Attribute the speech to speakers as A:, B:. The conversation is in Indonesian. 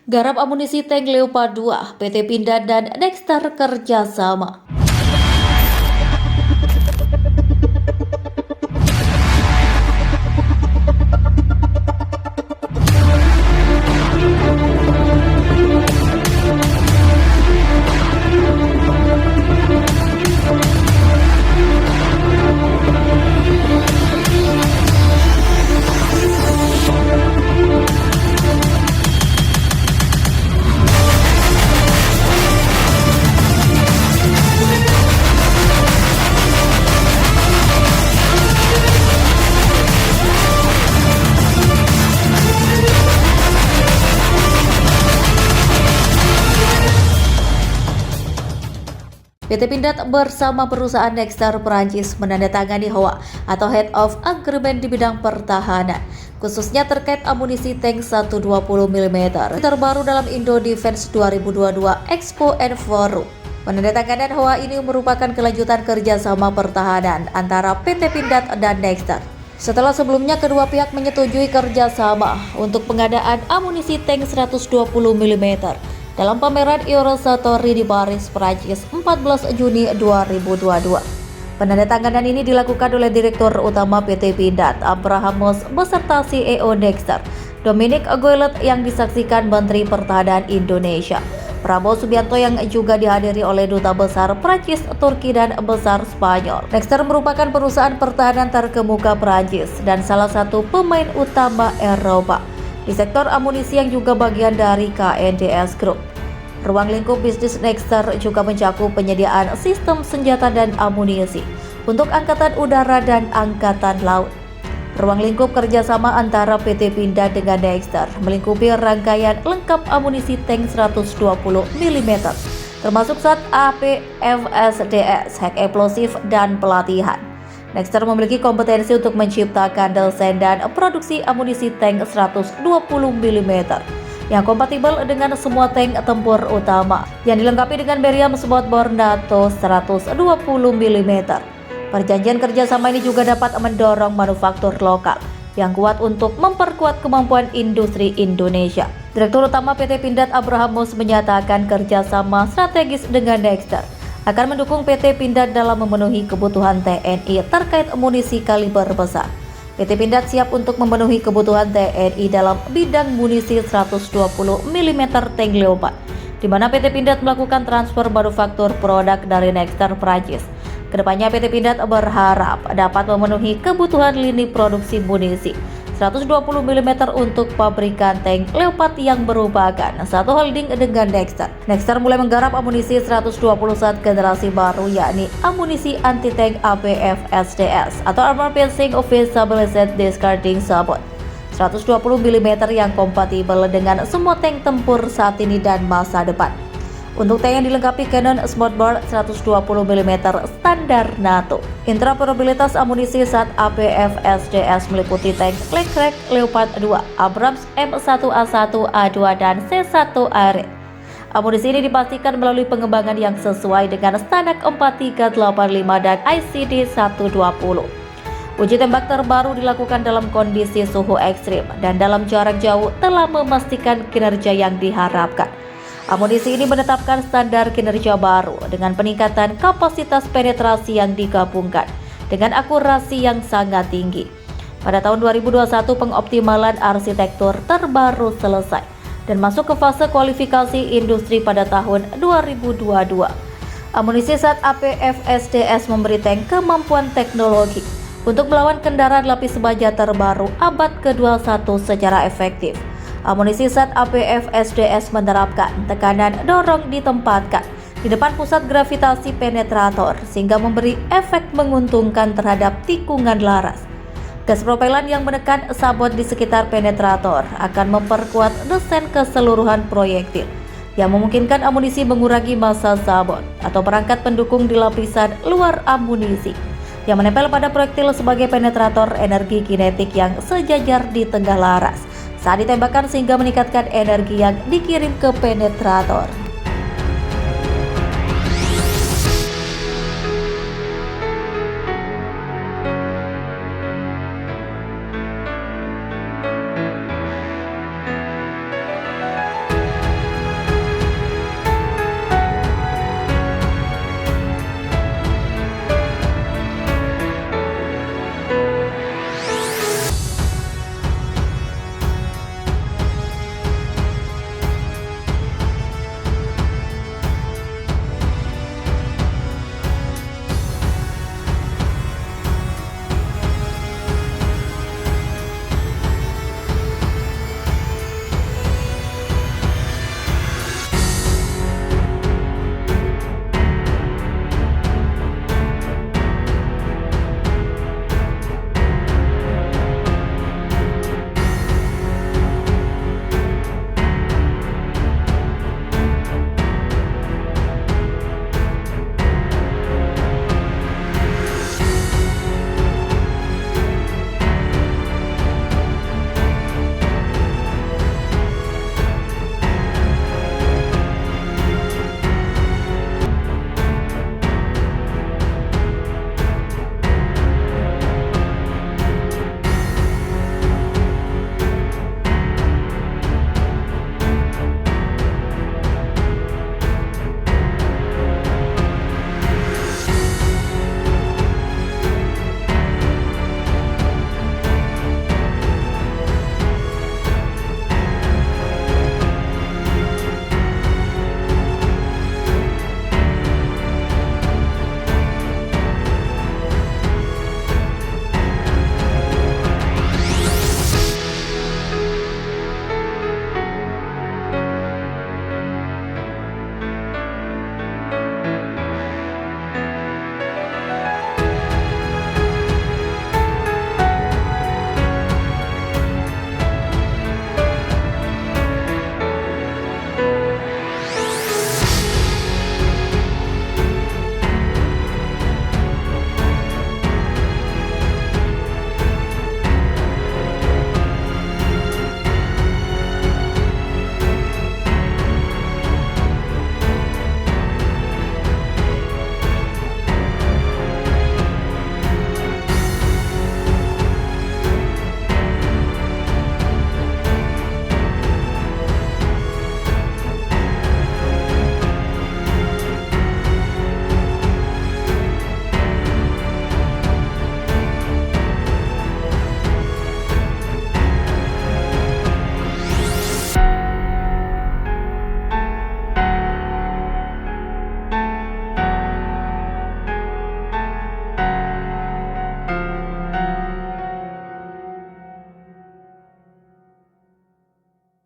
A: Garap amunisi tank Leopard 2, PT Pindad dan Dexter kerjasama. PT Pindad bersama perusahaan Dexter Perancis menandatangani HOA atau Head of Agreement di bidang pertahanan, khususnya terkait amunisi tank 120 mm terbaru dalam Indo Defense 2022 Expo and Forum. Penandatanganan HOA ini merupakan kelanjutan kerjasama pertahanan antara PT Pindad dan Dexter. Setelah sebelumnya kedua pihak menyetujui kerjasama untuk pengadaan amunisi tank 120 mm dalam pameran Eurosatory di Paris, Prancis 14 Juni 2022. Penandatanganan ini dilakukan oleh Direktur Utama PT Pindad, Abraham Moss, beserta CEO Dexter, Dominic Goelet, yang disaksikan Menteri Pertahanan Indonesia, Prabowo Subianto, yang juga dihadiri oleh Duta Besar Prancis, Turki, dan Besar Spanyol. Dexter merupakan perusahaan pertahanan terkemuka Prancis dan salah satu pemain utama Eropa di sektor amunisi yang juga bagian dari KNDS Group. Ruang lingkup bisnis Dexter juga mencakup penyediaan sistem senjata dan amunisi untuk Angkatan Udara dan Angkatan Laut. Ruang lingkup kerjasama antara PT Pindad dengan Dexter melingkupi rangkaian lengkap amunisi tank 120 mm, termasuk SAT APFSDS, hack eksplosif, dan pelatihan. Dexter memiliki kompetensi untuk menciptakan desain dan produksi amunisi tank 120 mm yang kompatibel dengan semua tank tempur utama yang dilengkapi dengan meriam smoothbore NATO 120 mm. Perjanjian kerjasama ini juga dapat mendorong manufaktur lokal yang kuat untuk memperkuat kemampuan industri Indonesia. Direktur Utama PT Pindad, Abraham Moss, menyatakan kerjasama strategis dengan Dexter akan mendukung PT Pindad dalam memenuhi kebutuhan TNI terkait amunisi kaliber besar. PT Pindad siap untuk memenuhi kebutuhan TNI dalam bidang munisi 120 mm tank Leopard, di mana PT Pindad melakukan transfer manufaktur produk dari Dexter Perancis. Kedepannya PT Pindad berharap dapat memenuhi kebutuhan lini produksi munisi 120 mm untuk pabrikan tank Leopard yang merupakan satu holding dengan Dexter. Dexter mulai menggarap amunisi 120 saat generasi baru, yakni amunisi anti-tank APFSDS atau Armor Piercing Stabilized Discarding Support 120 mm yang kompatibel dengan semua tank tempur saat ini dan masa depan. Untuk tank yang dilengkapi cannon smoothbore 120 mm standar NATO. Interoperabilitas amunisi SAT APFSDS meliputi tank Leclerc Leopard 2, Abrams M1A1A2 dan C1A. Amunisi ini dipastikan melalui pengembangan yang sesuai dengan standar 4385 dan ICD 120. Uji tembak terbaru dilakukan dalam kondisi suhu ekstrim dan dalam jarak jauh telah memastikan kinerja yang diharapkan. Amunisi ini menetapkan standar kinerja baru dengan peningkatan kapasitas penetrasi yang digabungkan dengan akurasi yang sangat tinggi. Pada tahun 2021, pengoptimalan arsitektur terbaru selesai dan masuk ke fase kualifikasi industri pada tahun 2022. Amunisi SAT APFSDS memberi tank kemampuan teknologi untuk melawan kendaraan lapis baja terbaru abad ke-21 secara efektif. Amunisi SAT APFSDS menerapkan tekanan dorong ditempatkan di depan pusat gravitasi penetrator sehingga memberi efek menguntungkan terhadap tikungan laras. Gas propelan yang menekan sabot di sekitar penetrator akan memperkuat desain keseluruhan proyektil yang memungkinkan amunisi mengurangi massa sabot atau perangkat pendukung di lapisan luar amunisi yang menempel pada proyektil sebagai penetrator energi kinetik yang sejajar di tengah laras saat ditembakkan sehingga meningkatkan energi yang dikirim ke penetrator.